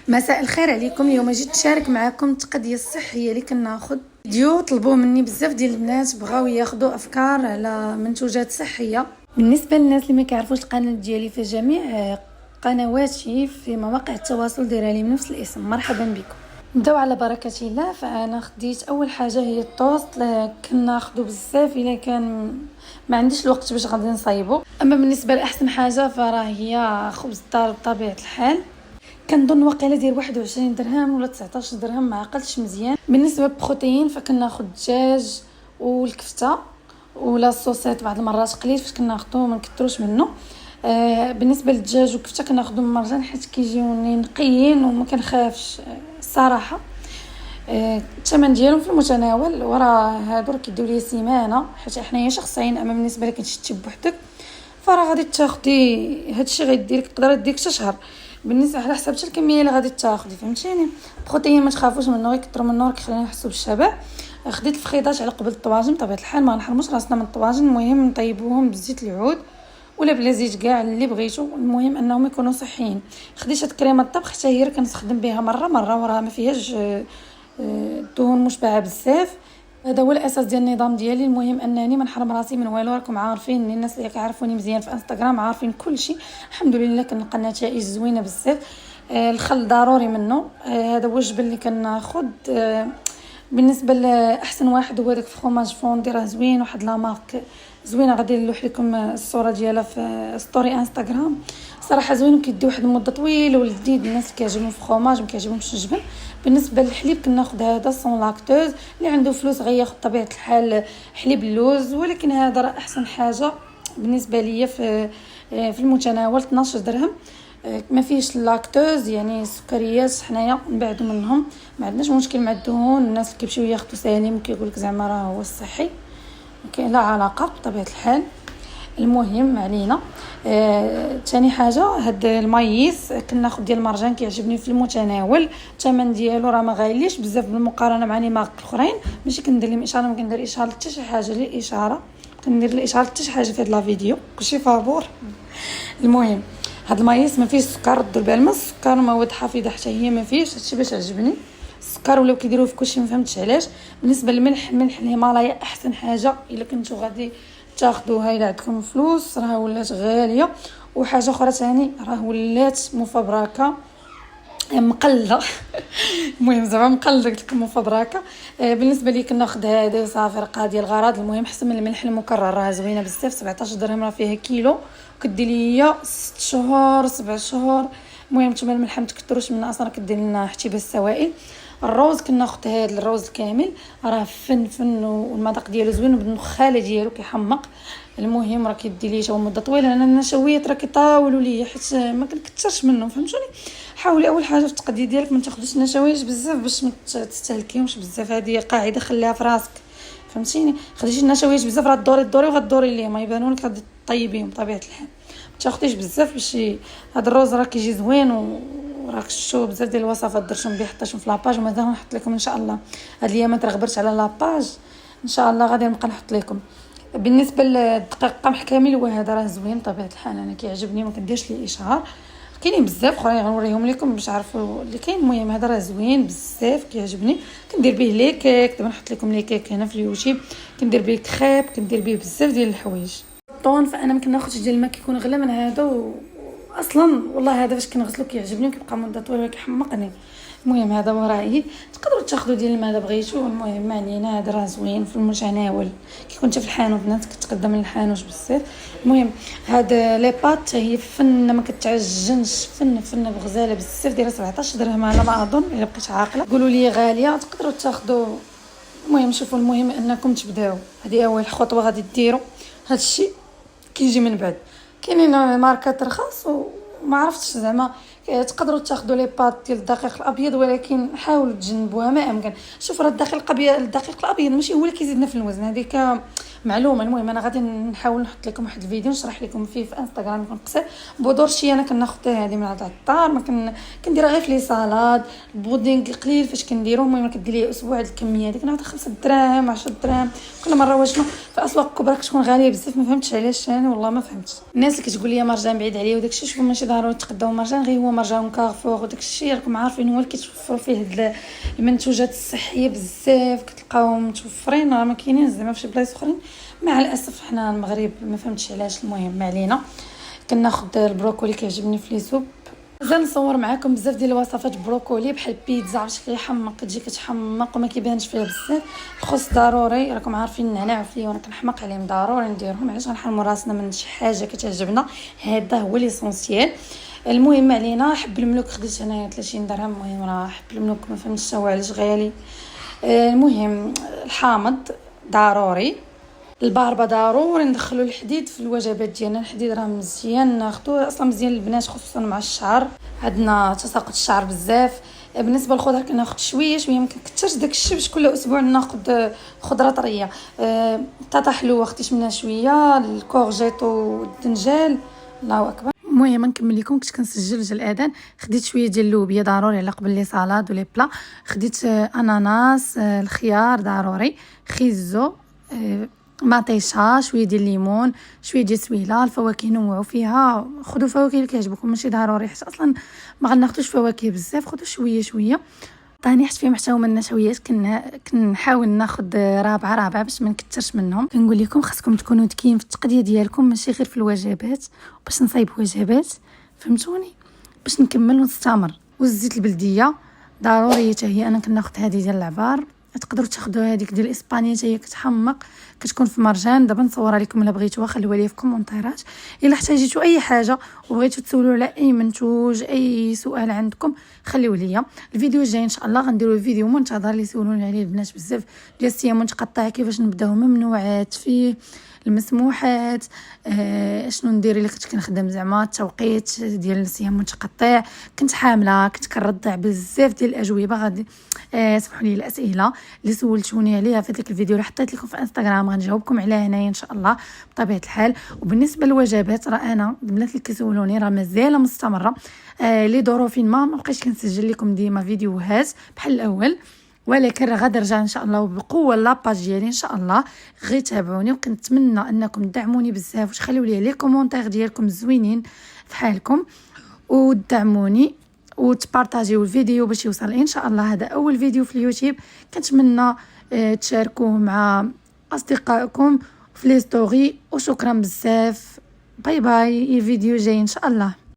مساء الخير عليكم. اليوم جيت نشارك معكم التقنيه الصحيه اللي كناخذ. فيديو طلبوا مني بزاف ديال البنات بغاو ياخذوا افكار على منتوجات صحيه. بالنسبه للناس اللي ما كيعرفوش القناه ديالي، في جميع قنواتي في مواقع التواصل دايره لي بنفس الاسم. مرحبا بكم. نبداو على بركه الله. فانا خديت اول حاجه هي الطوست، كناخذوا بزاف الا كان ما عنديش الوقت باش غادي نصايبو. اما بالنسبه لاحسن حاجه فراه هي خبز الدار بطبيعه الحال. كنظن واقيلا ديال 21 درهم ولا 19 درهم، ما عقلتش مزيان. بالنسبه للبروتين فكناخذ الدجاج والكفته ولا الصوصات بعض المرات قليل فاش كناخذو، ما نكثروش منه. بالنسبه للدجاج والكفته كناخذو من مرجان حيت كيجيوني نقيين وما كنخافش الصراحه. الثمن ديالهم في المتناول، وراه هادو راه كيديو لي سيمانه حيت حنايا شخصين. اما بالنسبه لك تشتي بوحدك فراه غادي تاخدي هادشي غيديرك، تقدر ديك حتى شهر بالنسبه على حسب الكميه اللي غادي تاخدي، فهمتيني. بروتين ما تخافوش منه، غيكثروا منه راه كيخلينا نحسوا بالشبع. خديت الفخيضات على قبل الطواجن بطبيعه الحال، ما نحرموش راسنا من الطواجن. المهم نطيبوهم بزيت العود ولا بلا زيت كاع اللي بغيتو، المهم انهم يكونوا صحيين. خديت هاد كريمه الطبخ حتى هي كنستخدم بها مره وراه ما فيهاش دهون مشبعه بزاف. هذا هو الاساس ديال النظام ديالي. المهم انني ما نحرم راسي من والو. راكم عارفين الناس اللي كيعرفوني مزيان في انستغرام عارفين كل شيء الحمد لله. كنلقى نتائج زوينه بزاف. الخل ضروري منه. هذا هو الجبن اللي كناخذ. بالنسبه لاحسن واحد هو داك الفرماج فوندي، راه زوين، واحد لا مارك زوينه. غادي نلوح لكم الصوره ديالها في ستوري انستغرام. صراحه زوين وكيدي واحد المده طويله ولذيذ. الناس اللي كيعجبهم الفرماج ما كيعجبهمش الجبن. بالنسبه للحليب كناخذ هذا سون لاكتوز، اللي عنده فلوس غياخذ طبيعه الحال حليب اللوز، ولكن هذا راه احسن حاجه بالنسبه ليا في المتناول. 12 درهم، ما فيهش اللاكتوز يعني السكريات. حنايا نبعدوا منهم، ما عندناش مشكل مع الدهون. الناس اللي كيمشيو ياخذوا سالم كيقول لك زعما راه هو الصحي، كاين لا علاقه بطبيعه الحال. المهم علينا. ثاني حاجه هاد المايس كناخذ ديال المرجان، كيعجبني في المتناول. الثمن ديالو راه ما غاليش بزاف بالمقارنه مع لي مارك الاخرين. ماشي كندير لهم اشاره، ما كندير اشاره حتى شي حاجه، لي اشاره كندير الاشاره حتى شي حاجه في هاد لا فيديو كلشي فابور. المهم هاد المايس ما فيهش السكر، دير بالما السكر مواد حافظه حتى هي ما فيهش. هادشي باش عجبني. السكر ولاو كيديروه في كلشي، ما فهمتش علاش. بالنسبه للملح، الملح الهيمالايا احسن حاجه الا كنتو غادي تاخذوها الا عندكم فلوس. راه ولات غاليه. وحاجه اخرى ثاني راه ولات مفبركه مقلده. المهم زعما مقلده قلت لكم مفبركه. بالنسبه لي كناخذ هذا صافي راه ديال الغرض. المهم احسن من الملح المكرر، راه زوينه بزاف. 17 درهم راه فيها كيلو، كدير ليا 6 شهور 7 شهور. المهم نتوما الملح ما تكثروش منها، اصلا كدير لنا احتباس السوائل. الروز كناخذ هذا الروز الكامل، راه فن والمذاق ديالو زوين وبالنخاله ديالو كيحمق. المهم راه كيدي لي جو مده طويله. انا النشويات راه كيطاولوا لي حيت ما كنكثرش منهم، فهمتوني. حاولي اول حاجه في التقديه ديالك ما تاخذيش نشويات بزاف باش ما تستهلكيهمش بزاف. هذه قاعده خليها في راسك، فهمتيني. خديتي النشويات بزاف راه تدوري وغدوري ليه ما يبانوا لك، غادي طيبيهم بطبيعه الحال. ما تاخذيش بزاف باش هذا الروز راه كيجي زوين. وراك شفتوا بزاف ديال الوصفات درتهم بيه، حطيتهم في لاباج ومازال نحط لكم ان شاء الله. هاد الايامات رغبرت على لاباج ان شاء الله غادي نبقى نحط لكم. بالنسبه للدقيق قمح كامل وهذا راه زوين بطبيعه الحال، انا كيعجبني ما كنديرش ليه اشهار. كاينين بزاف اخرين غنوريهم لكم باش تعرفوا اللي كاين. المهم هذا راه زوين بزاف كيعجبني. كندير به لي كيك، دابا نحط لكم لي كيك هنا في اليوتيوب. كندير به كريب، كندير به بزاف ديال الحوايج. الطون فانا ما كناخذش ديال الماء كيكون غلا من هذا اصلا والله هذا باش كنغسلو كيعجبني وكيبقى مده طويله كيحمقني. المهم هذا هو رايي. تقدروا تاخذوا ديال الماء اذا بغيتوا. المهم ما علينا، هذا راه زوين في المتناول كيكون حتى في الحانوت الناس كتقدم للحانوت بزاف. المهم هاد لي بات هي فن ما كتعجنش، فن بغزاله بزاف. دايره 17 درهم على ما اظن الا بقيت عاقله. قولوا لي غاليه تقدروا تاخذوا. المهم شوفوا، المهم انكم تبداو. هذه اول خطوه غادي ديروا. هذا الشيء كيجي من بعد. كاينين ماركات رخاص وما عرفتش زعما تقدروا تاخذوا لي بات ديال الدقيق الابيض، ولكن حاولوا تجنبوها ما امكن. شوف راه الدقيق الابيض ماشي هو اللي كيزيدنا في الوزن. هذيك معلومه. المهم انا غادي نحاول نحط لكم واحد الفيديو نشرح لكم فيه في انستغرام يكون قصير بودور شي. انا كناخذ هذه من عند العطار، ما كنديرها غير في لي سالاد البودينغ قليل فاش كنديرو. المهم كدير لي اسبوع هاد الكميه هذيك ناخذ 5 دراهم 10 دراهم كل مره. واش في اسواق كبرى كتكون غاليه بزاف، ما فهمتش علاش انا والله ما فهمتش. الناس اللي كتقول لي مرجان بعيد عليا وداكشي، شوفوا ماشي ضروري تقداو مرجان، غير هو مرجان كارفور وداكشي راكم عارفين هو اللي كيتوفروا فيه هاد المنتوجات الصحيه بزاف، كتلقاوهم متوفرين راه ما كاينين زعما في شي بلايص اخرين. مع الاسف حنا المغرب ما فهمتش علاش. المهم ما علينا، كناخذ البروكولي كيعجبني في لي سوب. مازال نصور معكم بزاف ديال الوصفات بروكولي بحال البيتزا عرفتي كيحمق، كتجي كتحمق وما كيبانش فيها بزاف. الخس ضروري، راكم عارفين النعناع والفلي وانا كنحمق عليهم ضروري نديرهم، علاش غنحرموا راسنا من شي حاجه كتعجبنا. هذا هو ليسونسيال. المهم علينا حب الملوك خديت هنايا 30 درهم. المهم راه حب الملوك ما فهمتش هو علاش غالي. المهم الحامض ضروري، الباربه ضروري ندخلوا الحديد في الوجبات ديالنا. الحديد راه مزيان ناخذوه اصلا مزيان للبنات خصوصا مع الشعر، عندنا تساقط الشعر بزاف. بالنسبه للخضر كناخذ شويه شويه، ما كنكثرش داك الشيء باش كل اسبوع ناخذ خضره طريه. البطاطا حلوه خديت منها شويه، الكورجيت والدنجال الله اكبر. المهم نكمل لكم، كنت كنسجل جا الاذان. خديت شويه ديال اللوبيا ضروري على قبل لي سالاد ولي بلا. خديت اناناس، الخيار ضروري، خيزو، مطيشه، شويه ديال الليمون، شويه ديال السويله. الفواكه نوعوا فيها، خذوا فواكه اللي كيعجبكم ماشي ضروري حيت اصلا ما غناخذوش فواكه بزاف، خذوا شويه شويه. طاني حيت فيهم حتى هما النشويات كنحاول ناخذ رابعه باش ما نكثرش منهم. كنقول لكم خاصكم تكونوا ذكيين في التقضيه ديالكم ماشي غير في الوجبات، باش نصايب وجبات فهمتوني باش نكمل ونستمر. والزيت البلديه ضروري حتى هي، انا كناخذ هذه ديال العبار. تقدروا تاخذوا هذيك ديال اسبانيا حتى هي كتحمق، كتكون في مرجان. دابا نصورها لكم الا بغيتوها، خلوها لي في كومونتيرات. الا احتاجيتوا اي حاجه وبغيتوا تسولوا على اي منتوج اي سؤال عندكم خليوه ليا. الفيديو الجاي ان شاء الله غنديروا الفيديو منتظر اللي سولوني عليه البنات بزاف ديال الصيام متقطع، كيفاش نبداو ممنوعات فيه المسموحات. شنو ندير الا كنت كنخدم زعما التوقيت ديال الصيام متقطع، كنت حامله، كنت كنرضع بزاف ديال الاجوبه. غادي سمحوا لي الاسئله اللي سولتوني عليها في هذاك الفيديو اللي حطيت لكم في انستغرام غنجاوبكم عليها هنايا ان شاء الله بطبيعه الحال. وبالنسبه للوجبات راه انا البنات اللي كيسولوني راه مازال مستمره لي ظروفين ما بقيتش كنسجل لكم ديما فيديوهات بحال الاول، ولكن راه غادي نرجع ان شاء الله وبقوه لاباج ديالي ان شاء الله. غير تابعوني، وكنتمنى انكم تدعموني بزاف وتخليوا لي لي كومونتير ديالكم زوينين في حالكم وتدعموني وتبارطاجيو الفيديو باش يوصل ان شاء الله. هذا اول فيديو في اليوتيوب، كنتمنى تشاركوه مع اصدقائكم في لي ستوري. وشكرا بزاف، باي باي، الفيديو جاي ان شاء الله.